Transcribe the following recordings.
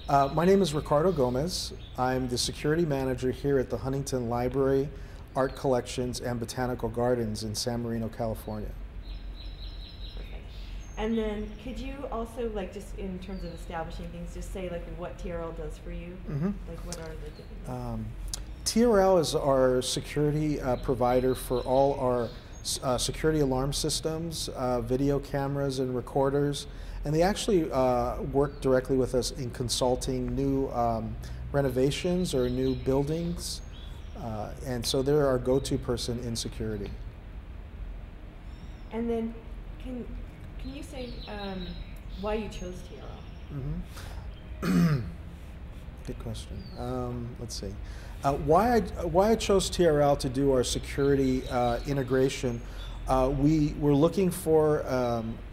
My name is Ricardo Gomez. I'm the security manager here at the Huntington Library, Art Collections, and Botanical Gardens in San Marino, California. Perfect. And then could you also, like, just in terms of establishing things, just say like what TRL does for you? Like what are the different TRL is our security provider for all our security alarm systems, video cameras and recorders, and they actually work directly with us in consulting new renovations or new buildings, and so they're our go-to person in security. And then can you say why you chose TRL? Good question. Let's see. Why I chose TRL to do our security integration. We were looking for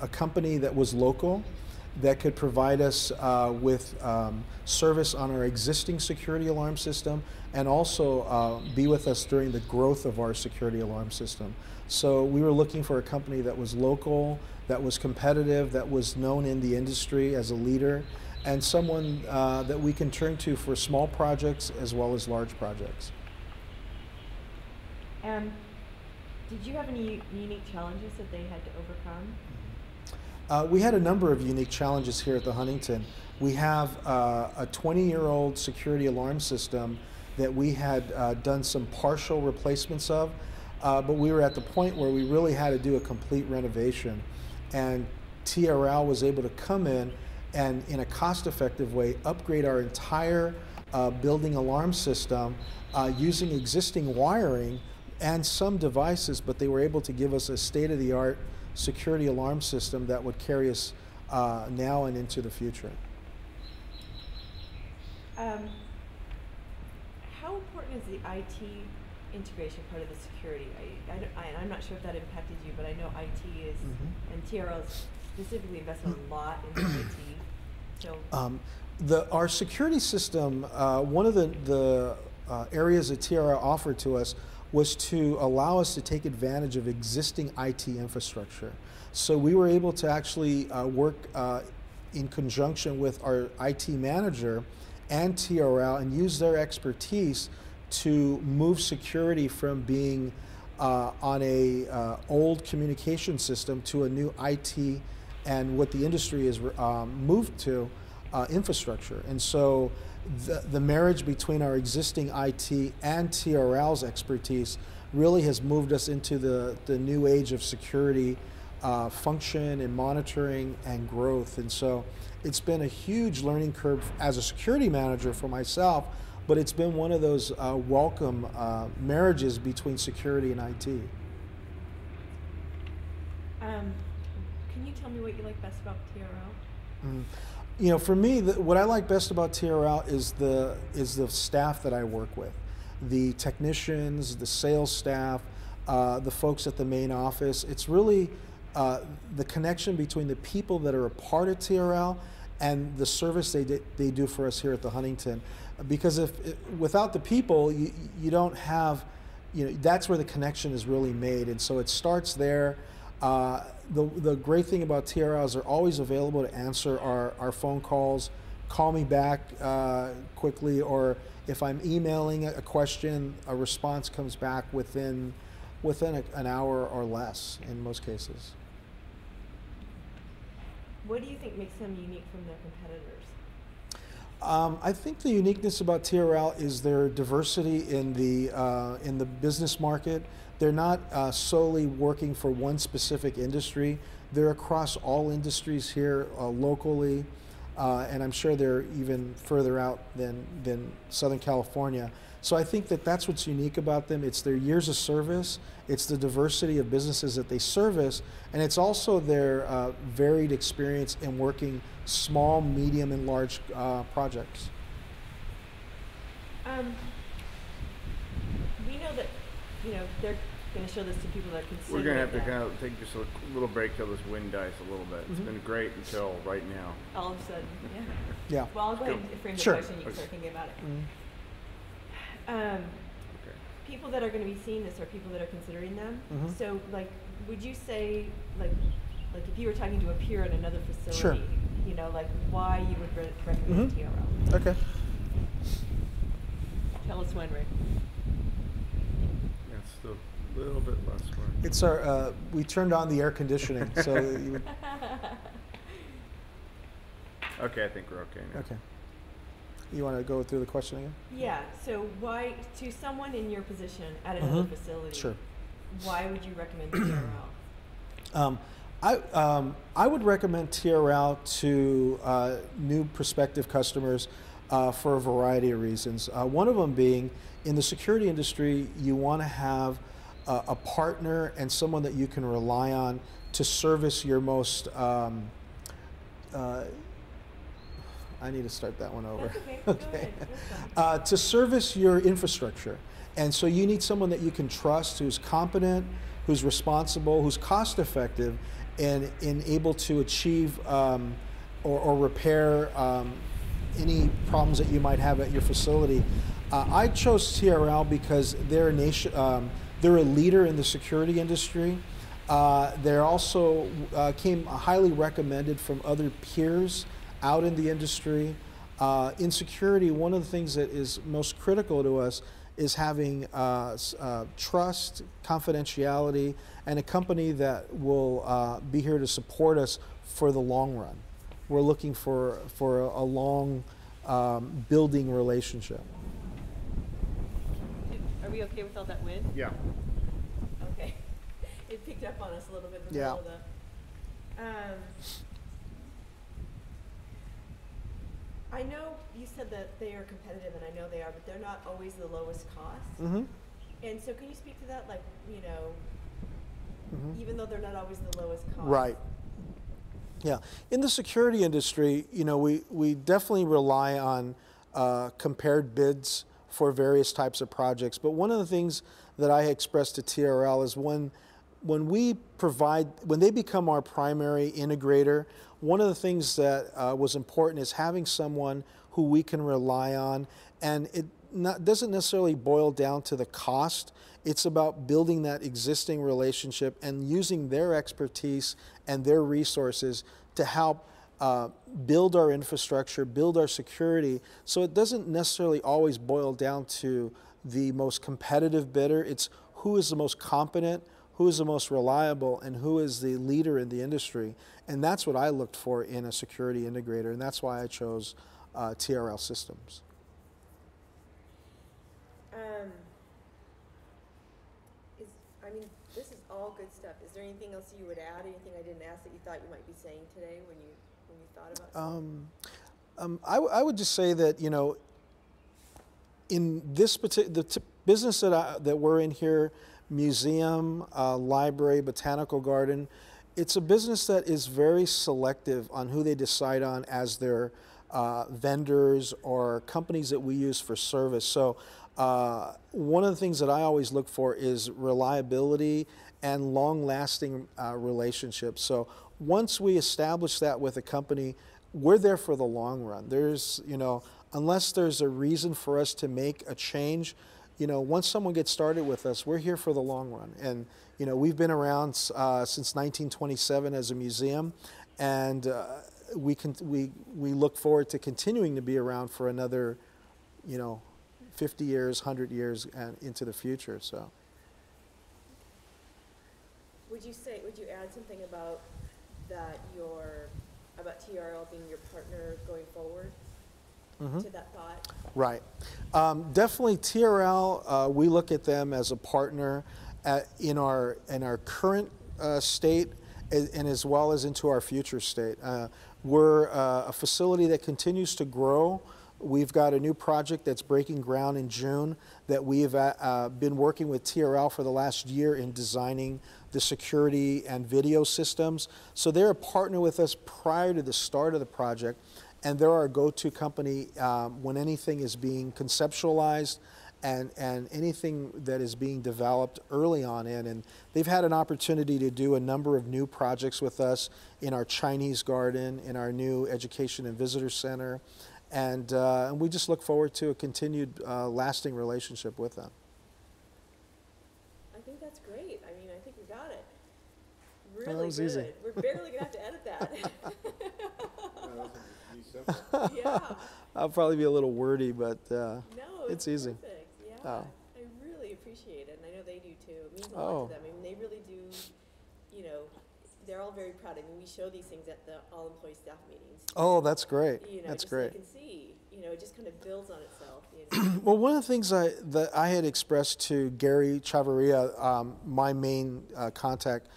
a company that was local, that could provide us with service on our existing security alarm system, and also be with us during the growth of our security alarm system. So we were looking for a company that was local, that was competitive, that was known in the industry as a leader, and someone that we can turn to for small projects as well as large projects. Did you have any unique challenges that they had to overcome? We had a number of unique challenges here at the Huntington. We have a 20-year-old security alarm system that we had done some partial replacements of, but we were at the point where we really had to do a complete renovation. And TRL was able to come in and, in a cost-effective way, upgrade our entire building alarm system using existing wiring and some devices, but they were able to give us a state-of-the-art security alarm system that would carry us now and into the future. How important is the IT integration part of the security? I'm not sure if that impacted you, but I know IT is, and TRL is specifically invested a lot in IT. So our security system, one of the areas that TRL offered to us was to allow us to take advantage of existing IT infrastructure. So we were able to actually work in conjunction with our IT manager and TRL and use their expertise to move security from being on a old communication system to a new IT and what the industry has moved to infrastructure. And so the marriage between our existing IT and TRL's expertise really has moved us into the new age of security function and monitoring and growth. And so it's been a huge learning curve as a security manager for myself, but it's been one of those welcome marriages between security and IT. Can you tell me what you like best about TRL? You know, for me, what I like best about TRL is the staff that I work with, the technicians, the sales staff, the folks at the main office. It's really the connection between the people that are a part of TRL and the service they do for us here at the Huntington. Because without the people, you don't have, that's where the connection is really made. And so it starts there. The great thing about TRL is they're always available to answer our phone calls, call me back quickly, or if I'm emailing a question, a response comes back within an hour or less in most cases. What do you think makes them unique from their competitors? I think the uniqueness about TRL is their diversity in the business market. They're not solely working for one specific industry. They're across all industries here locally, and I'm sure they're even further out than Southern California. So I think that's what's unique about them. It's their years of service, it's the diversity of businesses that they service, and it's also their varied experience in working small, medium, and large projects. We know that they're going to show this to people that are considering. We're going to have to kind of take just a little break till this wind dies a little bit. It's been great until right now. All of a sudden, yeah. Yeah. Well, I'll go ahead and frame the question. You can start thinking about it. People that are going to be seeing this are people that are considering them. So, like, would you say, like if you were talking to a peer at another facility, you know, like why you would recommend TRL. Okay. Tell us when, Rick. It's still a little bit less work. It's our, we turned on the air conditioning, so you would, Okay, I think we're okay now. okay. You want to go through the question again? Yeah, so why, to someone in your position at another facility, Sure. why would you recommend TRL? I would recommend TRL to new prospective customers for a variety of reasons. One of them being, in the security industry, you want to have a partner and someone that you can rely on to service your most, I need to start that one over. That's okay. Go ahead. That's fine. To service your infrastructure. And so you need someone that you can trust, who's competent, who's responsible, who's cost effective, and able to achieve or repair any problems that you might have at your facility. I chose TRL because they're a leader in the security industry. They're also came highly recommended from other peers out in the industry. In security, one of the things that is most critical to us is having trust, confidentiality, and a company that will be here to support us for the long run. We're looking for a long building relationship. Are we okay with all that wind? Yeah. Okay. It picked up on us a little bit in the Yeah. middle of the. I know you said that they are competitive, and I know they are, but they're not always the lowest cost. Mm-hmm. And so, can you speak to that? Like, you know, even though they're not always the lowest cost. Right. Yeah. In the security industry, you know, we definitely rely on compared bids for various types of projects. But one of the things that I expressed to TRL is when they become our primary integrator, one of the things that was important is having someone who we can rely on, and it doesn't necessarily boil down to the cost. It's about building that existing relationship and using their expertise and their resources to help build our infrastructure, build our security. So it doesn't necessarily always boil down to the most competitive bidder. It's who is the most competent, who is the most reliable, and who is the leader in the industry. And that's what I looked for in a security integrator, and that's why I chose TRL Systems. I mean, this is all good stuff. Is there anything else you would add? Anything I didn't ask that you thought you might be saying today when you thought about something? I would just say that, you know, in this business that we're in here, museum, library, botanical garden, it's a business that is very selective on who they decide on as their vendors or companies that we use for service. So one of the things that I always look for is reliability and long-lasting relationships. So once we establish that with a company, we're there for the long run. There's, you know, unless there's a reason for us to make a change, you know, once someone gets started with us, we're here for the long run. And, you know, we've been around since 1927 as a museum, and we look forward to continuing to be around for another, you know, 50 years, 100 years, and into the future. So, would you add something about that about TRL being your partner going forward to that thought? Right. Definitely TRL, we look at them as a partner in our current state and as well as into our future state. We're a facility that continues to grow. We've got a new project that's breaking ground in June that we have been working with TRL for the last year in designing the security and video systems. So they're a partner with us prior to the start of the project, and they're our go-to company when anything is being conceptualized and anything that is being developed early on in. And they've had an opportunity to do a number of new projects with us in our Chinese garden, in our new Education and Visitor Center. And we just look forward to a continued lasting relationship with them. I think that's great. I mean, I think we got it. Well, Really that was good. easy. We're barely going to have to edit that. Be simple. Yeah. I'll probably be a little wordy, but No, it's easy. perfect. Yeah. Oh. I really appreciate it, and I know they do too. It means a Oh. lot to them. I mean, they really do, you know, they're all very proud. I mean, we show these things at the all-employee staff meetings. Oh, that's great. You know, That's just great. so you can see, you know, it just kind of builds on itself. You know. Well, one of the things that I had expressed to Gary Chavarria, my main contact,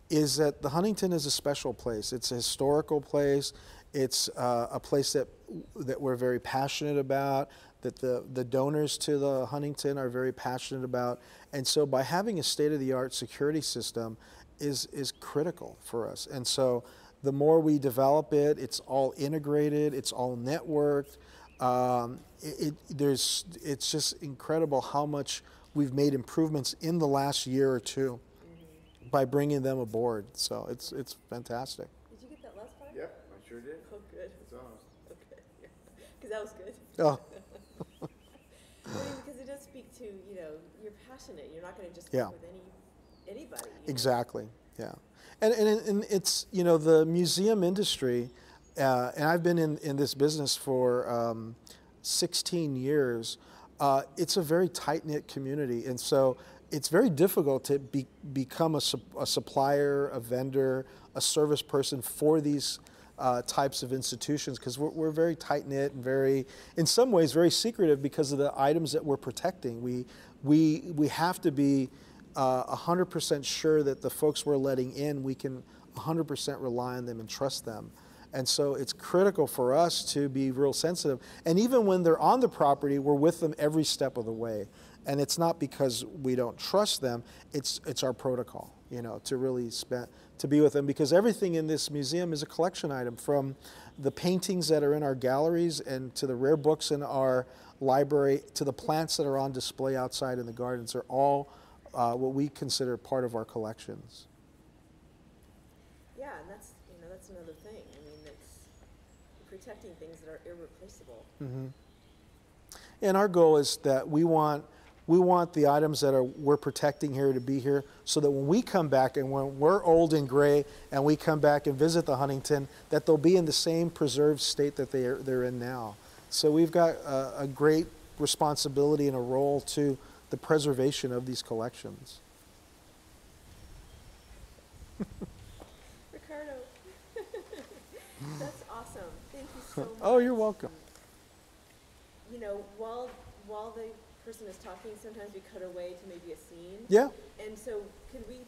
is that the Huntington is a special place. It's a historical place. It's a place that we're very passionate about, that the donors to the Huntington are very passionate about. And so by having a state-of-the-art security system is critical for us. And so the more we develop it, it's all integrated, it's all networked. It's just incredible how much we've made improvements in the last year or two by bringing them aboard. So it's fantastic. Did you get that last part? Yep, I sure did. Oh, good. It's honest. Okay. Because that was good. Oh, I mean, because it does speak to, you know, you're passionate. You're not going to just Yeah. work with anybody. You know? exactly. Yeah, and it's, you know, the museum industry, and I've been in this business for 16 years. It's a very tight-knit community, and so it's very difficult to become a supplier, a vendor, a service person for these types of institutions, because we're very tight-knit and very, in some ways, very secretive because of the items that we're protecting. We have to be 100% sure that the folks we're letting in, we can 100% rely on them and trust them. And so it's critical for us to be real sensitive. And even when they're on the property, we're with them every step of the way. And it's not because we don't trust them, it's our protocol, you know, to really to be with them, because everything in this museum is a collection item, from the paintings that are in our galleries and to the rare books in our library to the plants that are on display outside in the gardens are all what we consider part of our collections. Yeah, and that's, you know, that's another thing. I mean, it's protecting things that are irreplaceable. Mm-hmm. And our goal is that we want the items that we're protecting here to be here, so that when we come back and when we're old and gray and we come back and visit the Huntington, that they'll be in the same preserved state that they're in now. So we've got a great responsibility and a role to the preservation of these collections. Ricardo, that's awesome. Thank you so much. Oh, you're welcome. You know, while the person is talking, sometimes we cut away to maybe a scene. Yeah. And so could we